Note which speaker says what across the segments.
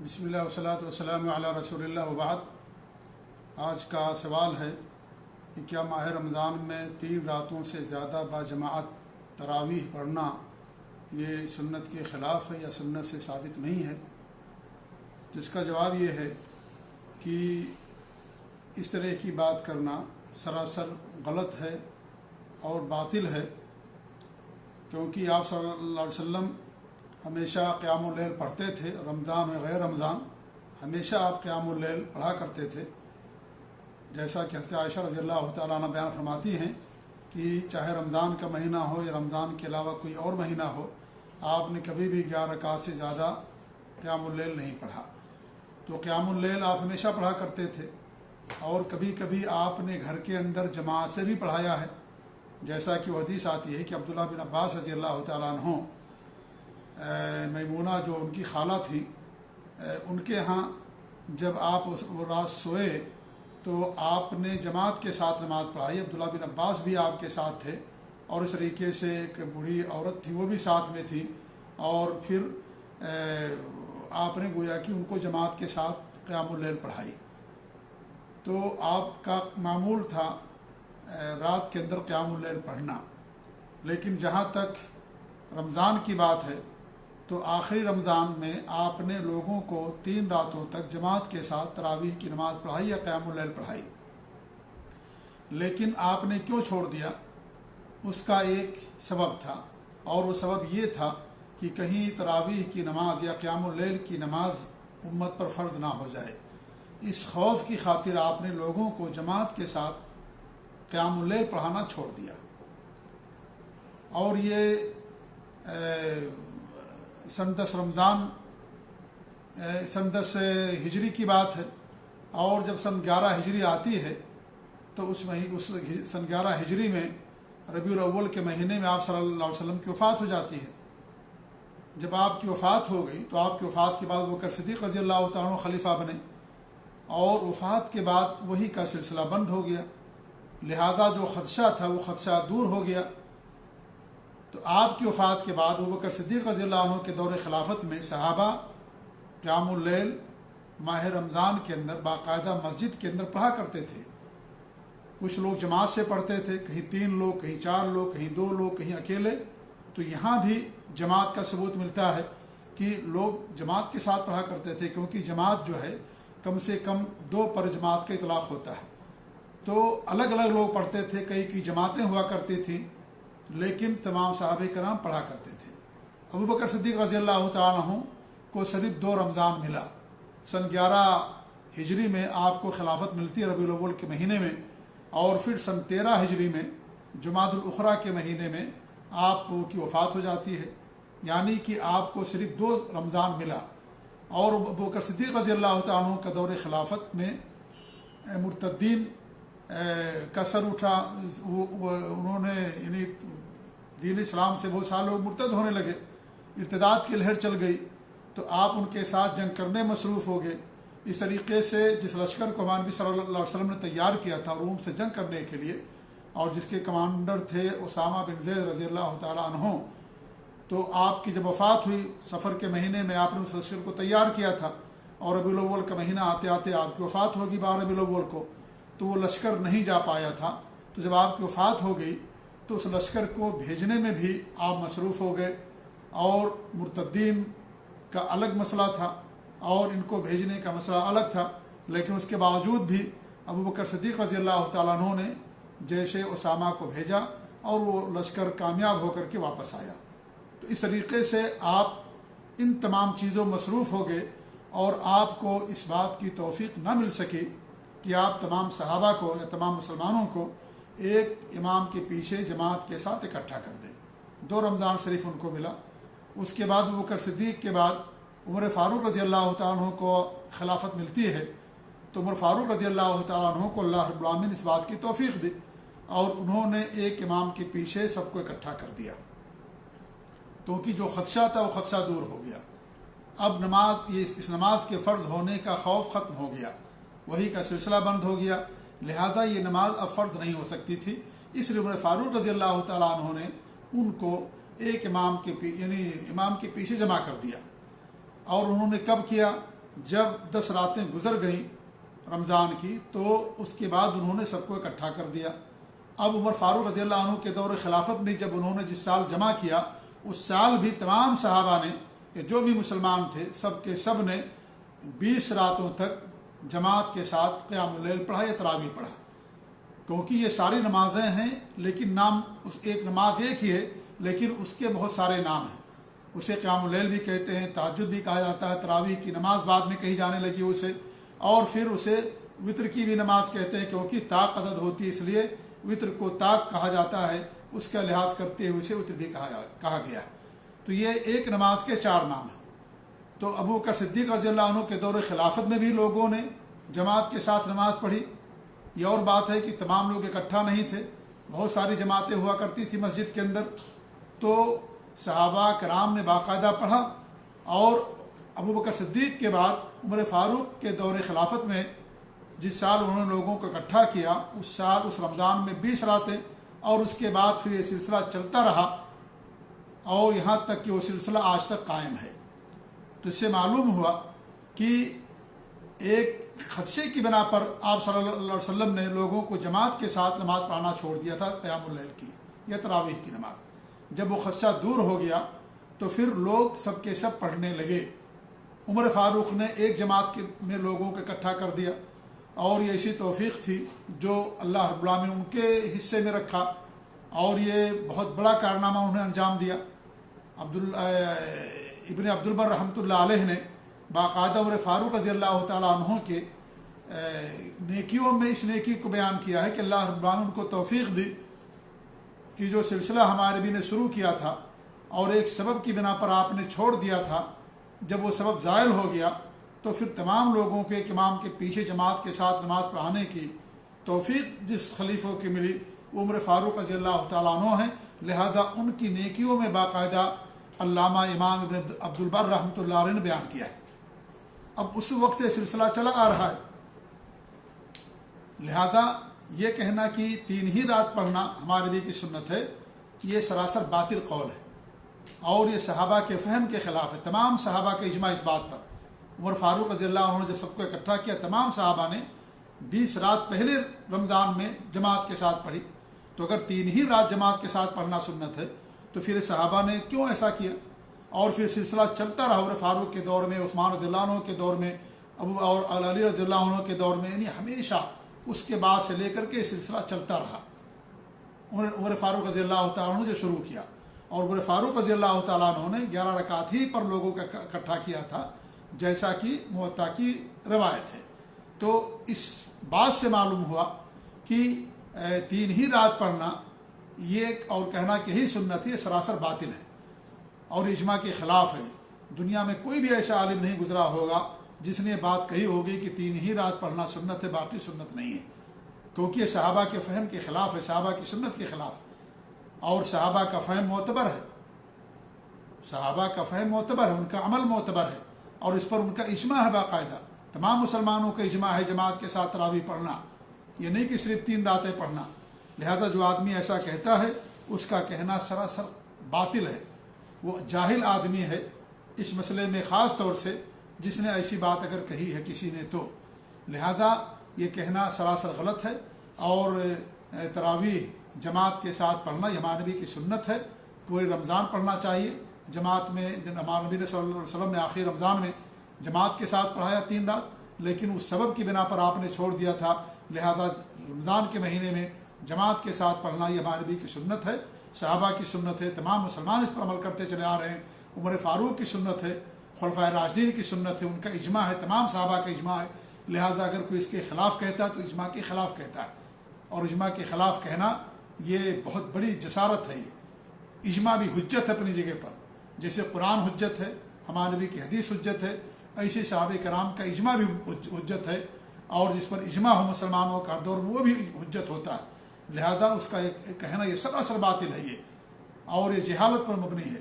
Speaker 1: بسم اللہ والصلاۃ والسلام علی رسول اللہ وبعد۔ آج کا سوال ہے کہ کیا ماہ رمضان میں 3 راتوں سے زیادہ باجماعت تراویح پڑھنا یہ سنت کے خلاف ہے یا سنت سے ثابت نہیں ہے؟ جس کا جواب یہ ہے کہ اس طرح کی بات کرنا سراسر غلط ہے اور باطل ہے، کیونکہ آپ صلی اللہ علیہ وسلم ہمیشہ قیام اللیل پڑھتے تھے۔ رمضان و غیر رمضان ہمیشہ آپ قیام اللیل پڑھا کرتے تھے، جیسا کہ حضرت عائشہ رضی اللہ تعالیٰ عنہ بیان فرماتی ہیں کہ چاہے رمضان کا مہینہ ہو یا رمضان کے علاوہ کوئی اور مہینہ ہو، آپ نے کبھی بھی 11 رکعت سے زیادہ قیام اللیل نہیں پڑھا۔ تو قیام اللیل آپ ہمیشہ پڑھا کرتے تھے، اور کبھی کبھی آپ نے گھر کے اندر جماعت سے بھی پڑھایا ہے، جیسا کہ وہ حدیث آتی ہے کہ عبداللہ بن عباس رضی اللہ تعالیٰ عنہ میمونہ جو ان کی خالہ تھی، ان کے ہاں جب آپ وہ رات سوئے تو آپ نے جماعت کے ساتھ نماز پڑھائی۔ عبداللہ بن عباس بھی آپ کے ساتھ تھے، اور اس طریقے سے ایک بوڑھی عورت تھی وہ بھی ساتھ میں تھی، اور پھر آپ نے گویا کہ ان کو جماعت کے ساتھ قیام اللیل پڑھائی۔ تو آپ کا معمول تھا رات کے اندر قیام اللیل پڑھنا، لیکن جہاں تک رمضان کی بات ہے تو آخری رمضان میں آپ نے لوگوں کو 3 راتوں تک جماعت کے ساتھ تراویح کی نماز پڑھائی یا قیام اللیل پڑھائی۔ لیکن آپ نے کیوں چھوڑ دیا؟ اس کا ایک سبب تھا، اور وہ سبب یہ تھا کہ کہیں تراویح کی نماز یا قیام اللیل کی نماز امت پر فرض نہ ہو جائے۔ اس خوف کی خاطر آپ نے لوگوں کو جماعت کے ساتھ قیام اللیل پڑھانا چھوڑ دیا۔ اور یہ سن 10 رمضان سن 10 ہجری کی بات ہے، اور جب سن 11 ہجری آتی ہے تو اس سن 11 ہجری میں ربیع الاول کے مہینے میں آپ صلی اللہ علیہ وسلم کی وفات ہو جاتی ہے۔ جب آپ کی وفات ہو گئی تو آپ کی وفات کے بعد ابوبکر صدیق رضی اللہ تعالیٰ عنہ خلیفہ بنے، اور وفات کے بعد وہی کا سلسلہ بند ہو گیا، لہذا جو خدشہ تھا وہ خدشہ دور ہو گیا۔ تو آپ کی وفات کے بعد ابوبکر صدیق رضی اللہ عنہ کے دور خلافت میں صحابہ قیام اللیل ماہ رمضان کے اندر باقاعدہ مسجد کے اندر پڑھا کرتے تھے۔ کچھ لوگ جماعت سے پڑھتے تھے، کہیں 3 لوگ، کہیں 4 لوگ، کہیں 2 لوگ، کہیں اکیلے۔ تو یہاں بھی جماعت کا ثبوت ملتا ہے کہ لوگ جماعت کے ساتھ پڑھا کرتے تھے، کیونکہ جماعت جو ہے کم سے کم 2 پر جماعت کا اطلاق ہوتا ہے۔ تو الگ الگ لوگ پڑھتے تھے، کئی جماعتیں ہوا کرتی تھیں، لیکن تمام صحابہ کرام پڑھا کرتے تھے۔ ابوبکر صدیق رضی اللہ تعالیٰ عنہ کو صرف 2 رمضان ملا۔ سن 11 ہجری میں آپ کو خلافت ملتی ہے ربیع الاول کے مہینے میں، اور پھر سن 13 ہجری میں جمادی الاخری کے مہینے میں آپ کی وفات ہو جاتی ہے، یعنی کہ آپ کو صرف 2 رمضان ملا۔ اور ابوبکر صدیق رضی اللہ تعالیٰ عنہ کا دور خلافت میں مرتدین کا سر اٹھا، انہوں نے یعنی دین اسلام سے بہت سارے لوگ مرتد ہونے لگے، ارتداد کی لہر چل گئی، تو آپ ان کے ساتھ جنگ کرنے مصروف ہو گئے۔ اس طریقے سے جس لشکر کو ہمارے نبی صلی اللہ علیہ وسلم نے تیار کیا تھا روم سے جنگ کرنے کے لیے، اور جس کے کمانڈر تھے اسامہ بن زید رضی اللہ تعالیٰ عنہ، تو آپ کی جب وفات ہوئی سفر کے مہینے میں آپ نے اس لشکر کو تیار کیا تھا، اور ربیع الاول کا مہینہ آتے آتے آپ کی وفات ہوگی 12 ربیع الاول کو، تو وہ لشکر نہیں جا پایا تھا۔ تو جب آپ کی وفات ہو گئی تو اس لشکر کو بھیجنے میں بھی آپ مصروف ہو گئے، اور مرتدین کا الگ مسئلہ تھا اور ان کو بھیجنے کا مسئلہ الگ تھا، لیکن اس کے باوجود بھی ابوبکر صدیق رضی اللہ تعالیٰ عنہ نے جیش اسامہ کو بھیجا، اور وہ لشکر کامیاب ہو کر کے واپس آیا۔ تو اس طریقے سے آپ ان تمام چیزوں مصروف ہو گئے، اور آپ کو اس بات کی توفیق نہ مل سکی کہ آپ تمام صحابہ کو یا تمام مسلمانوں کو ایک امام کے پیچھے جماعت کے ساتھ اکٹھا کر دیں۔ 2 رمضان شریف ان کو ملا۔ اس کے بعد ابوبکر صدیق کے بعد عمر فاروق رضی اللہ تعالیٰ عنہ کو خلافت ملتی ہے، تو عمر فاروق رضی اللہ تعالیٰ عنہ کو اللہ رب العالمین اس بات کی توفیق دی، اور انہوں نے ایک امام کے پیچھے سب کو اکٹھا کر دیا، کیونکہ جو خدشہ تھا وہ خدشہ دور ہو گیا۔ اب اس نماز کے فرض ہونے کا خوف ختم ہو گیا، وہی کا سلسلہ بند ہو گیا، لہذا یہ نماز اب فرض نہیں ہو سکتی تھی۔ اس لیے عمر فاروق رضی اللہ تعالیٰ عنہ نے ان کو ایک امام کے پیچھے جمع کر دیا۔ اور انہوں نے کب کیا؟ جب 10 راتیں گزر گئیں رمضان کی تو اس کے بعد انہوں نے سب کو اکٹھا کر دیا۔ اب عمر فاروق رضی اللہ عنہ کے دور خلافت میں جب انہوں نے جس سال جمع کیا، اس سال بھی تمام صحابہ نے کہ جو بھی مسلمان تھے سب کے سب نے 20 راتوں تک جماعت کے ساتھ قیام اللیل پڑھا یا تراویح پڑھا، کیونکہ یہ ساری نمازیں ہیں لیکن نام ایک نماز ایک ہی ہے، لیکن اس کے بہت سارے نام ہیں۔ اسے قیام اللیل بھی کہتے ہیں، تہجد بھی کہا جاتا ہے، تراویح کی نماز بعد میں کہی جانے لگی اسے، اور پھر اسے وطر کی بھی نماز کہتے ہیں، کیونکہ طاق عدد ہوتی ہے اس لیے وطر کو طاق کہا جاتا ہے، اس کا لحاظ کرتے ہوئے اسے وطر بھی کہا گیا۔ تو یہ ایک نماز کے 4 نام ہیں۔ تو ابو بکر صدیق رضی اللہ عنہ کے دور خلافت میں بھی لوگوں نے جماعت کے ساتھ نماز پڑھی۔ یہ اور بات ہے کہ تمام لوگ اکٹھا نہیں تھے، بہت ساری جماعتیں ہوا کرتی تھی مسجد کے اندر، تو صحابہ کرام نے باقاعدہ پڑھا، اور ابو بکر صدیق کے بعد عمر فاروق کے دور خلافت میں جس سال انہوں نے لوگوں کو اکٹھا کیا، اس سال اس رمضان میں 20 راتیں، اور اس کے بعد پھر یہ سلسلہ چلتا رہا اور یہاں تک کہ وہ سلسلہ آج تک قائم ہے۔ تو اس سے معلوم ہوا کہ ایک خدشے کی بنا پر آپ صلی اللہ علیہ وسلم نے لوگوں کو جماعت کے ساتھ نماز پڑھانا چھوڑ دیا تھا، قیام اللیل کی یا تراویح کی نماز۔ جب وہ خدشہ دور ہو گیا تو پھر لوگ سب کے سب پڑھنے لگے۔ عمر فاروق نے ایک جماعت میں لوگوں کو اکٹھا کر دیا، اور یہ ایسی توفیق تھی جو اللہ رب العالمین نے ان کے حصے میں رکھا، اور یہ بہت بڑا کارنامہ انہوں نے انجام دیا۔ ابن عبد البر رحمۃ اللہ علیہ نے باقاعدہ عمر فاروق رضی اللہ تعالیٰ عنہ کے نیکیوں میں اس نیکی کو بیان کیا ہے کہ اللہ رب العالمین ان کو توفیق دی کہ جو سلسلہ ہمارے نبی نے شروع کیا تھا اور ایک سبب کی بنا پر آپ نے چھوڑ دیا تھا، جب وہ سبب زائل ہو گیا تو پھر تمام لوگوں کے امام کے پیچھے جماعت کے ساتھ نماز پڑھانے کی توفیق جس خلیفوں کی ملی وہ عمر فاروق رضی اللہ تعالیٰ عنہ ہیں۔ لہذا ان کی نیکیوں میں باقاعدہ علامہ امام ابن عبد البر رحمۃ اللہ علیہ نے بیان کیا ہے۔ اب اس وقت سے سلسلہ چلا آ رہا ہے، لہذا یہ کہنا کہ 3 ہی رات پڑھنا ہمارے نبی کی سنت ہے، یہ سراسر باطل قول ہے، اور یہ صحابہ کے فہم کے خلاف ہے۔ تمام صحابہ کا اجماع اس بات پر۔ عمر فاروق رضی اللہ عنہ نے جب سب کو اکٹھا کیا، تمام صحابہ نے 20 رات پہلے رمضان میں جماعت کے ساتھ پڑھی، تو اگر 3 ہی رات جماعت کے ساتھ پڑھنا سنت ہے تو پھر صحابہ نے کیوں ایسا کیا؟ اور پھر سلسلہ چلتا رہا عمر فاروق کے دور میں، عثمان رضی اللہ عنہ کے دور میں، اور علی رضی اللہ عنہ کے دور میں، یعنی ہمیشہ اس کے بعد سے لے کر کے سلسلہ چلتا رہا۔ عمر فاروق رضی اللہ تعالیٰ عنہ جو شروع کیا، اور عمر فاروق رضی اللہ تعالیٰ عنہ نے 11 رکعت ہی پر لوگوں کا اکٹھا کیا تھا، جیسا کہ موطا کی روایت ہے۔ تو اس بات سے معلوم ہوا کہ 3 ہی رات پڑھنا یہ اور کہنا کہ یہی سنت ہے، سراسر باطل ہے اور اجماع کے خلاف ہے۔ دنیا میں کوئی بھی ایسا عالم نہیں گزرا ہوگا جس نے بات کہی ہوگی کہ 3 ہی رات پڑھنا سنت ہے، باقی سنت نہیں ہے، کیونکہ یہ صحابہ کے فہم کے خلاف ہے، صحابہ کی سنت کے خلاف، اور صحابہ کا فہم معتبر ہے، صحابہ کا فہم معتبر ہے، ان کا عمل معتبر ہے، اور اس پر ان کا اجماع ہے باقاعدہ۔ تمام مسلمانوں کا اجماع ہے جماعت کے ساتھ تراویح پڑھنا، یہ نہیں کہ صرف 3 راتیں پڑھنا۔ لہذا جو آدمی ایسا کہتا ہے اس کا کہنا سراسر باطل ہے، وہ جاہل آدمی ہے اس مسئلے میں، خاص طور سے جس نے ایسی بات اگر کہی ہے کسی نے تو۔ لہذا یہ کہنا سراسر غلط ہے، اور تراویح جماعت کے ساتھ پڑھنا یہ ہمارے نبی کی سنت ہے، پورے رمضان پڑھنا چاہیے جماعت میں۔ ہمارے نبی صلی اللہ علیہ وسلم نے آخری رمضان میں جماعت کے ساتھ پڑھایا 3 رات، لیکن اس سبب کی بنا پر آپ نے چھوڑ دیا تھا، لہذا رمضان کے مہینے میں جماعت کے ساتھ پڑھنا یہ ہمارے نبی کی سنت ہے، صحابہ کی سنت ہے، تمام مسلمان اس پر عمل کرتے چلے آ رہے ہیں۔ عمر فاروق کی سنت ہے، خلفائے راشدین کی سنت ہے، ان کا اجماع ہے، تمام صحابہ کا اجماع ہے۔ لہذا اگر کوئی اس کے خلاف کہتا ہے تو اجماع کے خلاف کہتا ہے، اور اجماع کے خلاف کہنا یہ بہت بڑی جسارت ہے۔ یہ اجماع بھی حجت ہے اپنی جگہ پر، جیسے قرآن حجت ہے، ہمارے نبی کی حدیث حجت ہے، ایسے صحابہ کرام کا اجماع بھی حجت ہے، اور جس پر اجماع ہو مسلمانوں کا دور میں وہ بھی حجت ہوتا ہے۔ لہذا اس کا ایک کہنا یہ سراسر باطل ہے، یہ اور یہ جہالت پر مبنی ہے،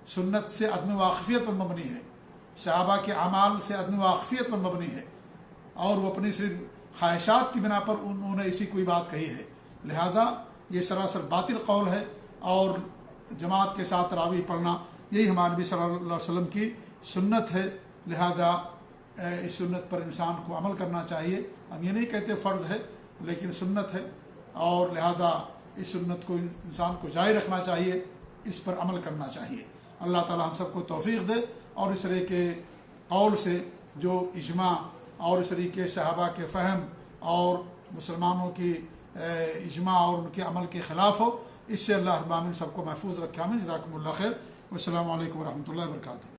Speaker 1: سنت سے عدم واقفیت پر مبنی ہے، صحابہ کے اعمال سے عدم واقفیت پر مبنی ہے، اور وہ اپنی صرف خواہشات کی بنا پر انہوں نے ایسی کوئی بات کہی ہے۔ لہذا یہ سراسر باطل قول ہے، اور جماعت کے ساتھ تراویح پڑھنا یہی ہمارے نبی صلی اللہ علیہ وسلم کی سنت ہے۔ لہذا اس سنت پر انسان کو عمل کرنا چاہیے. ہم یہ نہیں کہتے فرض ہے لیکن سنت ہے، اور لہٰذا اس سنت کو انسان کو جاری رکھنا چاہیے، اس پر عمل کرنا چاہیے. اللہ تعالی ہم سب کو توفیق دے، اور اس طرح کے قول سے جو اجماع اور اس طریقے صحابہ کے فہم اور مسلمانوں کی اجماع اور ان کے عمل کے خلاف ہو، اس سے اللہ رب العالمین سب کو محفوظ رکھے. آمین. جزاکم اللہ خیر. والسلام علیکم ورحمۃ اللہ وبرکاتہ.